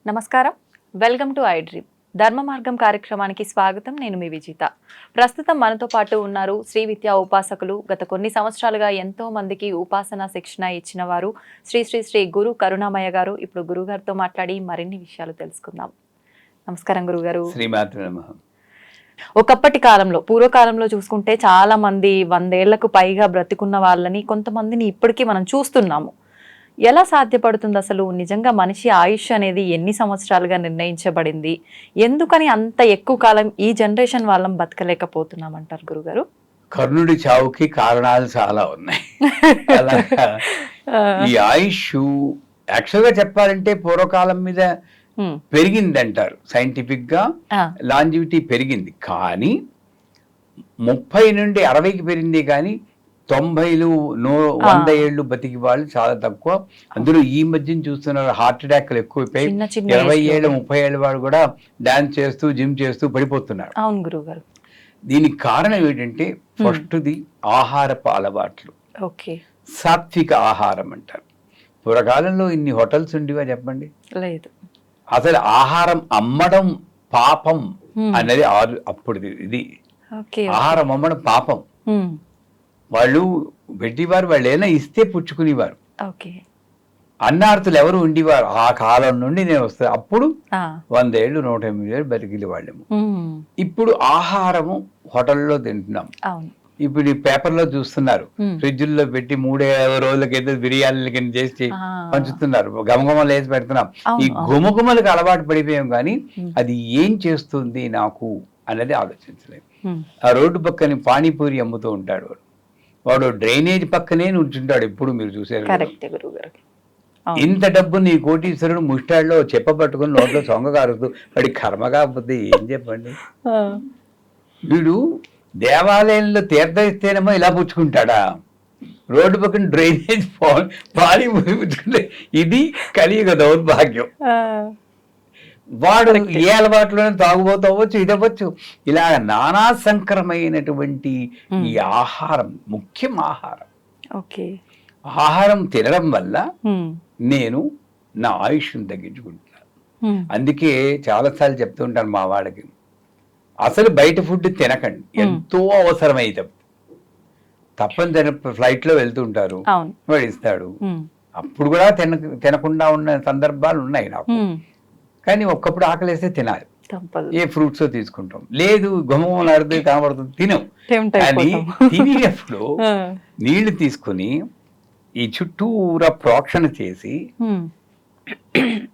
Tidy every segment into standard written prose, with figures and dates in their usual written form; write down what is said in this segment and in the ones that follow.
నమస్కారం, welcome to I dream. ధర్మ మార్గం కార్యక్రమానికి స్వాగతం. నేను మీ విజిత. ప్రస్తుతం మనతో పాటు ఉన్నారు శ్రీ విద్యా ఉపాసకులు. గత కొన్ని సంవత్సరాలుగా ఎంతో మందికి ఉపాసన శిక్షణ ఇచ్చిన వారు శ్రీ శ్రీ శ్రీ గురు కరుణామయ్య గారు. ఇప్పుడు గురుగారితో మాట్లాడి మరిన్ని విషయాలు తెలుసుకుందాం. నమస్కారం గురుగారు. ఒకప్పటి కాలంలో, పూర్వకాలంలో చూసుకుంటే చాలా మంది 100 ఏళ్లకు పైగా బ్రతికున్న వాళ్ళని, కొంతమందిని ఇప్పటికీ మనం చూస్తున్నాము. ఎలా సాధ్యపడుతుంది అసలు? నిజంగా మనిషి ఆయుష్ అనేది ఎన్ని సంవత్సరాలుగా నిర్ణయించబడింది? ఎందుకని అంత ఎక్కువ కాలం ఈ జనరేషన్ వాళ్ళం బతకలేకపోతున్నాం అంటారు గురుగారు? కర్ణుడి చావుకి కారణాలు చాలా ఉన్నాయి. ఈ ఆయుష్ యాక్చువల్గా చెప్పాలంటే పూర్వకాలం మీద పెరిగింది అంటారు. సైంటిఫిక్ గా లాంజివిటీ పెరిగింది, కానీ 30 నుండి 60కి పెరిగింది, కానీ 90లు 100 ఏళ్ళు బతికి వాళ్ళు చాలా తక్కువ. అందులో ఈ మధ్యన చూస్తున్నారు హార్ట్ అటాక్లు ఎక్కువైపోయి 20 ఏళ్ళు 30 ఏళ్ళ వాడు కూడా డాన్స్ చేస్తూ జిమ్ చేస్తూ పడిపోతున్నారు. అవును గురుగారు. దీనికి కారణం ఏంటంటే ఫస్ట్ది ఆహారపు అలవాట్లు. సాత్విక ఆహారం అంటారు. పూర్వకాలంలో ఇన్ని హోటల్స్ ఉండేవా చెప్పండి? లేదు. అసలు ఆహారం అమ్మడం పాపం అనేది అప్పుడు ఇది ఆహారం అమ్మడం పాపం. వాళ్ళు పెట్టేవారు, వాళ్ళు ఏదైనా ఇస్తే పుచ్చుకునేవారు. అన్నార్థులు ఎవరు ఉండేవారు ఆ కాలం నుండి నేను వస్తాను. అప్పుడు 100 ఏళ్ళు 180 ఏళ్ళు బతికిలి వాళ్ళేమో. ఇప్పుడు ఆహారము హోటల్లో తింటున్నాం. ఇప్పుడు ఈ పేపర్లో చూస్తున్నారు, ఫ్రిడ్జ్లో పెట్టి 3 రోజులకైతే బిర్యానీల కింద చేసి పంచుతున్నారు, గమగమలు వేసి పెడుతున్నాం. ఈ గుమగుమలకు అలవాటు పడిపోయాం, కానీ అది ఏం చేస్తుంది నాకు అన్నది ఆలోచించలేము. ఆ రోడ్డు పక్కన పానీపూరి అమ్ముతూ ఉంటాడు, వాడు డ్రైనేజ్ పక్కనే నుంచుంటాడు. ఎప్పుడు మీరు చూసారు? ఇంత డబ్బు నీ కోటీశ్వరుడు ముష్టాడులో చెప్పబట్టుకుని నోట్లో సొంగ కారుతూ వాడి కర్మ కాకపోతే ఏం చెప్పండి. వీడు దేవాలయంలో తీర్థం ఇస్తేనేమో ఇలా పుచ్చుకుంటాడా, రోడ్డు పక్కన డ్రైనేజ్ పానీ పుచ్చుకుంటే ఇది కలియుగ దౌర్భాగ్యం. వాడు ఏ అలవాట్లోనే తాగుబోతూ అవ్వచ్చు, ఇది అవ్వచ్చు. ఇలా నానా సంకరమైనటువంటి ఈ ఆహారం, ముఖ్యం ఆహారం. ఆహారం తినడం వల్ల నేను నా ఆయుష్ను తగ్గించుకుంటున్నాను. అందుకే చాలాసార్లు చెప్తూ ఉంటాను మా వాళ్ళకి, అసలు బయట ఫుడ్ తినకండి. ఎంతో అవసరమైతే తప్పని ఫ్లైట్లో వెళ్తుంటారు, వాడు ఇస్తాడు. అప్పుడు కూడా తినకుండా ఉన్న సందర్భాలు ఉన్నాయి నాకు. కానీ ఒక్కప్పుడు ఆకలేస్తే తినాలి, ఏ ఫ్రూట్స్ తీసుకుంటాం. లేదు గుమగుమలు ఆడితే కనబడుతుంది, తినం. కానీ తినేటప్పుడు నీళ్లు తీసుకుని ఈ చుట్టూరా ప్రోక్షణ చేసి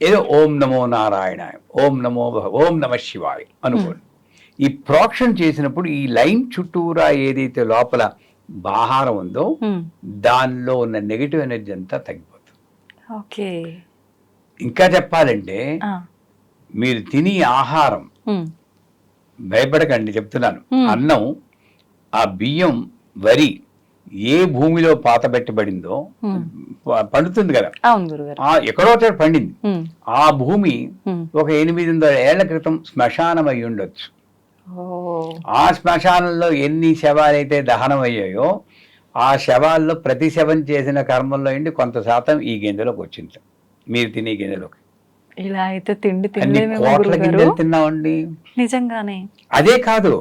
ఏదో ఓం నమో నారాయణ, ఓం నమ శివాయ అనుకోండి. ఈ ప్రోక్షణ చేసినప్పుడు ఈ లైన్ చుట్టూరా ఏదైతే లోపల ఆహారం ఉందో దానిలో ఉన్న నెగిటివ్ ఎనర్జీ అంతా తగ్గిపోతుంది. ఇంకా చెప్పాలంటే మీరు తిని ఆహారం భయపడకండి, చెప్తున్నాను. అన్నం, ఆ బియ్యం, వరి ఏ భూమిలో పాతబెట్టబడిందో పండుతుంది కదా, ఎక్కడో చోట పండింది. ఆ భూమి ఒక 800 ఏళ్ల క్రితం శ్మశానం అయి ఉండొచ్చు. ఆ శ్మశానంలో ఎన్ని శవాలైతే దహనం అయ్యాయో ఆ శవాల్లో ప్రతి శవం చేసిన కర్మల్లో ఏంటి కొంత శాతం ఈ గింజలోకి వచ్చింది, మీరు తినే గింజలోకి. ఇలా అయితే తిండి కోట్ల గింజలు తిన్నామండి నిజంగానే. అదే కాదు,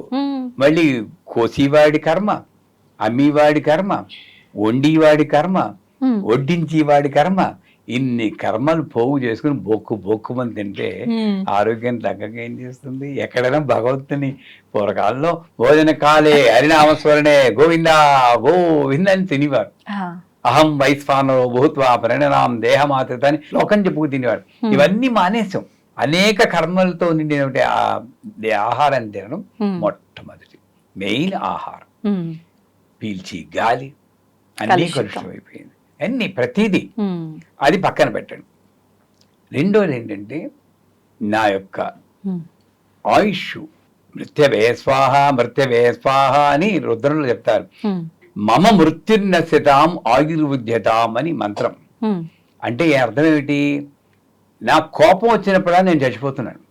మళ్ళీ కోసివాడి కర్మ, అమ్మివాడి కర్మ, వండివాడి కర్మ, వడ్డించేవాడి కర్మ, ఇన్ని కర్మలు పోగు చేసుకుని బొక్కుమని తింటే ఆరోగ్యం తగ్గక ఏం చేస్తుంది? ఎక్కడైనా భగవంతుని పూర్వకాలంలో భోజన కాలే హరినామస్మరణే గోవిందా గోవిందని తినేవారు. అహం వైశ్వానరో భూత్వా పరిణామం దేహమాత్రత అని లోకం చెప్పుకు తినేవాడు. ఇవన్నీ మానేసాం. అనేక కర్మలతో నిండిన ఆహారం తినడం మొట్టమొదటి మెయిన్ ఆహారం. పీల్చి గాలి అన్నీ కలుషితం అయిపోయింది, అన్ని ప్రతిదీ అది పక్కన పెట్టండి. రెండోది ఏంటంటే నా యొక్క ఆయుష్ మృత్యవే స్వాహ మృత్యవే స్వాహ అని రుద్రంలో చెప్తారు. మమ మృత్యుర్నశ్యతాం ఆయుర్విద్యతాం అని మంత్రం. అంటే అర్థం ఏమిటి? నా కోపం వచ్చినప్పుడా నేను చచ్చిపోతున్నాను.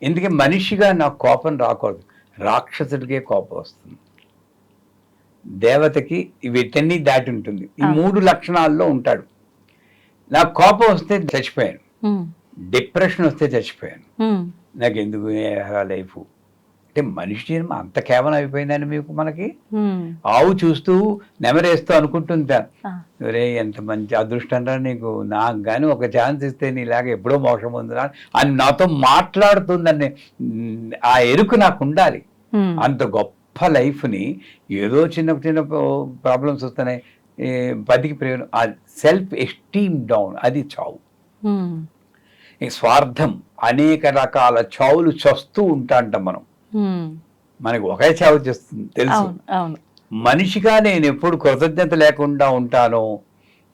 ఎందుకంటే మనిషిగా నాకు కోపం రాకూడదు, రాక్షసుడికే కోపం వస్తుంది. దేవతకి వీటన్నీ దాటి ఉంటుంది. ఈ 3 లక్షణాల్లో ఉంటాడు. నాకు కోపం వస్తే చచ్చిపోయాను, డిప్రెషన్ వస్తే చచ్చిపోయాను. నాకు ఎందుకు లైఫ్ అంటే మనిషి జన్మ అంత కేవలం అయిపోయిందని మనకి ఆవు చూస్తూ నెమరేస్తూ అనుకుంటుంటాను, ఒరే ఎంత మంచి అదృష్టం రా నీకు, నాకు కానీ ఒక ఛాన్స్ ఇస్తే నీలాగా ఎప్పుడో మోక్షం పొందురా అని నాతో మాట్లాడుతుందని ఆ ఎరుకు నాకు ఉండాలి. అంత గొప్ప లైఫ్ని ఏదో చిన్న చిన్న ప్రాబ్లమ్స్ వస్తున్నాయి, 10కి ప్రయోజనం, ఆ సెల్ఫ్ ఎస్టీమ్ డౌన్, అది చావు. స్వార్థం, అనేక రకాల చావులు చస్తూ ఉంటాంట మనం. మనకి ఒకే చావు చేస్తుంది తెలుసు. మనిషిగా నేను ఎప్పుడు కృతజ్ఞత లేకుండా ఉంటానో,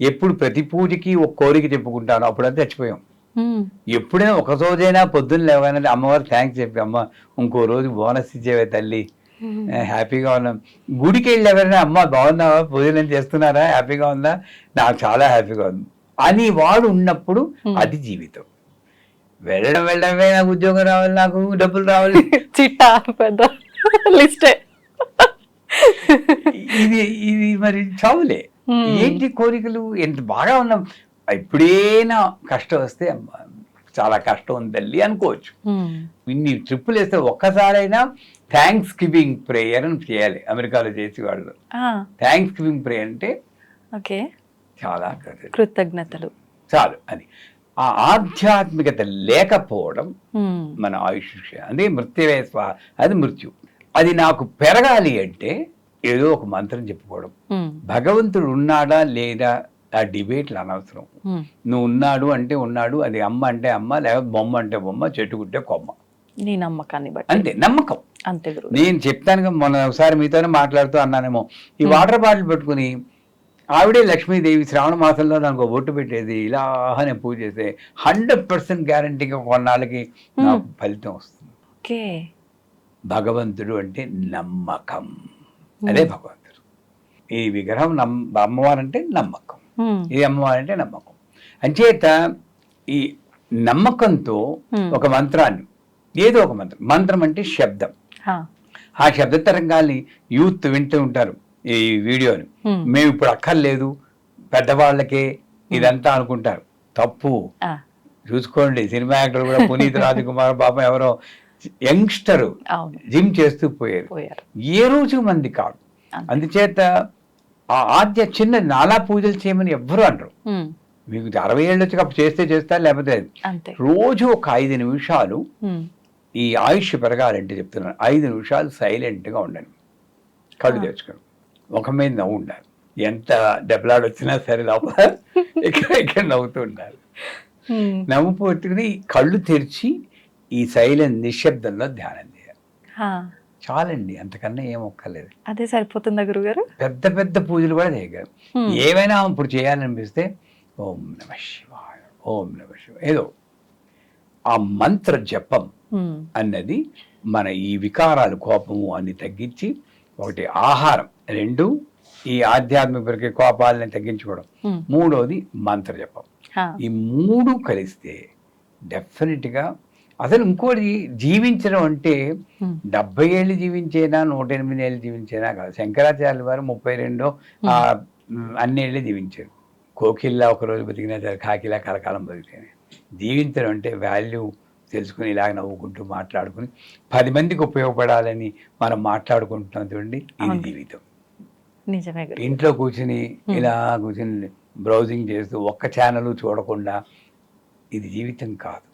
ఎప్పుడు ప్రతి పూజకి ఒక కోరిక చెప్పుకుంటానో అప్పుడంతా చచ్చిపోయాం. ఎప్పుడైనా ఒక రోజైనా పొద్దున్న లేవగానే అమ్మవారు థ్యాంక్స్ చెప్పి, అమ్మ ఇంకో రోజు బోనస్ ఇచ్చేవే తల్లి, హ్యాపీగా ఉన్నాం. గుడికి వెళ్ళి ఎవరైనా అమ్మ బాగున్నావా, పూజలు చేస్తున్నారా, హ్యాపీగా ఉందా, నాకు చాలా హ్యాపీగా ఉంది అని వాడు ఉన్నప్పుడు అది జీవితం. వెళ్ళడమే నాకు ఉద్యోగం రావాలి, నాకు డబ్బులు రావాలి, చిట్టా పెద్ద లిస్టే. ఇది మరి చావులే. ఏంటి కోరికలు, ఎంత బాగా ఉన్నాం, ఎప్పుడైనా కష్టం వస్తే చాలా కష్టం ఉంది తల్లి అనుకోవచ్చు. ఇన్ని ట్రిప్పులు వేస్తే ఒక్కసారైనా థ్యాంక్స్ గివింగ్ ప్రేయర్ అని చేయాలి. అమెరికాలో చేసేవాళ్ళు థ్యాంక్స్ గివింగ్ ప్రేయర్ అంటే చాలా కృతజ్ఞతలు చాలు అని. ఆ ఆధ్యాత్మికత లేకపోవడం మన ఆయుష్, అదే మృత్యువే స్వాహ, అది మృత్యు. అది నాకు పెరగాలి అంటే ఏదో ఒక మంత్రం చెప్పుకోవడం. భగవంతుడు ఉన్నాడా లేదా ఆ డిబేట్లు అనవసరం. నువ్వు ఉన్నాడు అంటే ఉన్నాడు, అది అమ్మ అంటే అమ్మ, లేకపోతే బొమ్మ అంటే బొమ్మ, చెట్టుకుంటే కొమ్మ, నీ నమ్మకాన్ని బట్టి అంతే. నమ్మకం అంతే. నేను చెప్తాను, మొన్న ఒకసారి మీతోనే మాట్లాడుతూ అన్నానేమో, ఈ వాటర్ బాటిల్ పెట్టుకుని ఆవిడే లక్ష్మీదేవి శ్రావణ మాసంలో నాకు బొట్టు పెట్టేది, ఇలా నేను పూజ చేస్తే 100% గ్యారంటీగా కొన్నాళ్ళకి నాకు ఫలితం వస్తుంది. భగవంతుడు అంటే నమ్మకం, అదే భగవంతుడు. ఈ విగ్రహం అమ్మవారు అంటే నమ్మకం, ఇది అమ్మవారు అంటే నమ్మకం. అంచేత ఈ నమ్మకంతో ఒక మంత్రాన్ని, ఏదో ఒక మంత్రం అంటే శబ్దం, ఆ శబ్ద తరంగాల్ని యూత్ వింటూ ఉంటారు ఈ వీడియోని. మేము ఇప్పుడు అక్కర్లేదు, పెద్దవాళ్ళకే ఇదంతా అనుకుంటారు. తప్పు. చూసుకోండి, సినిమా యాక్టర్ కూడా పునీత్ రాజకుమార్ పాపం ఎవరో యంగ్స్టర్ జిమ్ చేస్తూ పోయారు. ఏ రోజు మంది కాదు. అందుచేత ఆ ఆద్య చిన్న నాలా పూజలు చేయమని ఎవ్వరు అనరు. మీకు 60 ఏళ్ళు వచ్చి అప్పుడు చేస్తే చేస్తారు, లేకపోతే రోజు ఒక 5 నిమిషాలు ఈ ఆయుష్ పెరగాలంటే చెప్తున్నాను, 5 నిమిషాలు సైలెంట్గా ఉండండి, కళ్ళు తెచ్చుకోండి, ముఖం మీద నవ్వు ఉండాలి. ఎంత దెబ్బలాడు వచ్చినా సరే లోపల ఇక్కడ నవ్వుతూ ఉండాలి. నవ్వు పెట్టుకుని కళ్ళు తెరిచి ఈ సైలెంట్ నిశ్శబ్దంలో ధ్యానం చేయాలి. చాలండి, అంతకన్నా ఏం ఒక్కర్లేదు. అదే సరిపోతుందా గురుగారు? పెద్ద పెద్ద పూజలు కూడా చేయగలరు. ఏమైనా ఇప్పుడు చేయాలనిపిస్తే ఓం నమ శివాయ, ఓం నమ శివాయ, ఏదో ఆ మంత్ర జపం అన్నది మన ఈ వికారాలు, కోపము అన్ని తగ్గించి, ఒకటి ఆహారం, 2 ఈ ఆధ్యాత్మిక కోపాలని తగ్గించుకోవడం, 3వది మంత్ర జపం. ఈ 3 కలిస్తే డెఫినెట్గా అసలు ఇంకోటి జీవించడం అంటే 70 ఏళ్ళు జీవించేనా 108 ఏళ్ళు జీవించేనా కాదు. శంకరాచార్యుల వారు 32 అన్నేళ్ళే జీవించారు. కోకిల్లా ఒకరోజు బతికినా సరే, కాకిలా కలకాలం బతికితేనే. జీవించడం అంటే వాల్యూ తెలుసుకుని ఇలాగ నవ్వుకుంటూ మాట్లాడుకుని 10 మందికి ఉపయోగపడాలని మనం మాట్లాడుకుంటున్నాం చూడండి, ఇది జీవితం. నిజమే. ఇంట్లో కూర్చుని ఇలా కూర్చుని బ్రౌజింగ్ చేస్తూ ఒక్క ఛానల్ చూడకుండా ఇది జీవితం కాదు.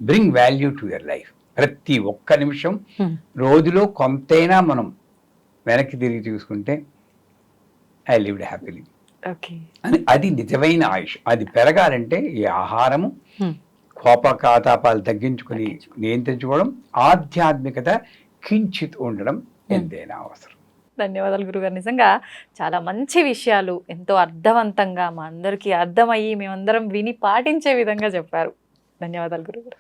Bring value to your life. ప్రతి ఒక్క నిమిషం రోజులో కొంతైనా మనం వెనక్కి తిరిగి చూసుకుంటే ఐ లివ్డ్ హ్యాపీలీ అని, అది నిజమైన ఆయుష్. అది పెరగాలంటే ఈ ఆహారము, కోపతాపాలు తగ్గించుకుని నియంత్రించుకోవడం, ఆధ్యాత్మికత కించిత్ ఉండడం ఎంతైనా అవసరం. ధన్యవాదాలు గురుగారు. నిజంగా చాలా మంచి విషయాలు ఎంతో అర్థవంతంగా మా అందరికీ అర్థమయ్యి మేమందరం విని పాటించే విధంగా చెప్పారు. ధన్యవాదాలు గురుగారు.